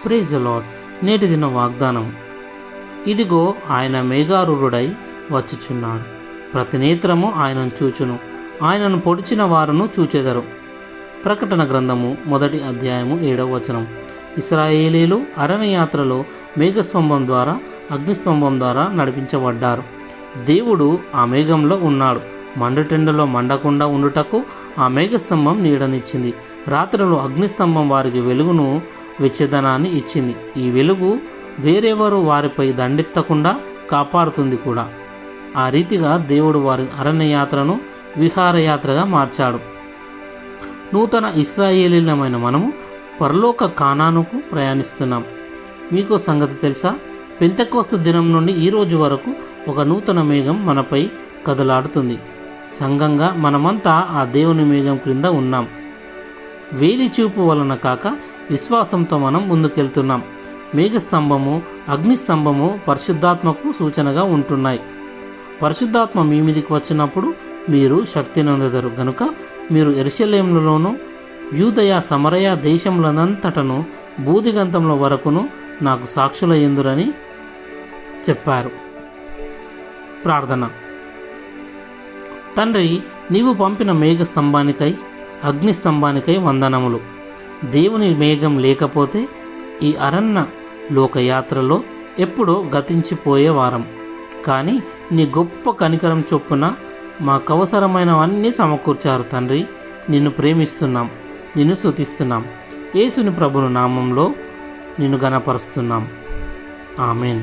Praise the lord. నేటి దిన వాగ్దానం. ఇదిగో ఆయన మేఘారూఢుడై వచ్చుచున్నాడు, ప్రతి నేత్రము ఆయనను చూచును, ఆయనను పొడిచిన వారును చూచెదరు. ప్రకటన గ్రంథము 1వ అధ్యాయము 7వ వచనం. ఇశ్రాయేలీలు అరణ్యయాత్రలో మేఘస్తంభం ద్వారా అగ్నిస్తంభం ద్వారా నడిపించబడ్డారు. దేవుడు ఆ మేఘంలో ఉన్నాడు. మండుటెండలో మండకుండా ఉండుటకు ఆ మేఘస్తంభం నీడనిచ్చింది. రాత్రిలో అగ్నిస్తంభం వారికి వెలుగును వెచ్చదనాన్ని ఇచ్చింది. ఈ వెలుగు వేరెవరు వారిపై దండెత్తకుండా కాపాడుతుంది కూడా. ఆ రీతిగా దేవుడు వారి అరణ్యయాత్రను విహారయాత్రగా మార్చాడు. నూతన ఇశ్రాయేలీలమైన మనము పరలోక కానానుకు ప్రయాణిస్తున్నాం. మీకు సంగతి తెలుసా? పెంతెకోస్తు దినం నుండి ఈ రోజు వరకు ఒక నూతన మేఘం మనపై కదలాడుతుంది. సంఘంగా మనమంతా ఆ దేవుని మేఘం క్రింద ఉన్నాం. వేలి చూపు వలన కాక విశ్వాసంతో మనం ముందుకెళ్తున్నాం. మేఘస్తంభము, అగ్నిస్తంభము పరిశుద్ధాత్మకు సూచనగా ఉంటున్నాయి. పరిశుద్ధాత్మ మీ మీదికి వచ్చినప్పుడు మీరు శక్తి నొందెదరు గనుక మీరు యెరూషలేములోను యూదయ సమరయ దేశములనంతటను బూదిగంతముల వరకును నాకు సాక్షులయ్యుందురని చెప్పారు. ప్రార్థన. తండ్రి, నీవు పంపిన మేఘ స్తంభానికై అగ్నిస్తంభానికై వందనములు. దేవుని మేఘం లేకపోతే ఈ అరణ్య లోకయాత్రలో ఎప్పుడో గతించిపోయే వారం. కానీ నీ గొప్ప కనికరం చొప్పున మాకవసరమైనవన్నీ సమకూర్చారు. తండ్రి, నిన్ను ప్రేమిస్తున్నాం, నిన్ను స్తుతిస్తున్నాం. యేసుని ప్రభుని నామంలో నిన్ను ఘనపరుస్తున్నాం. ఆమేన్.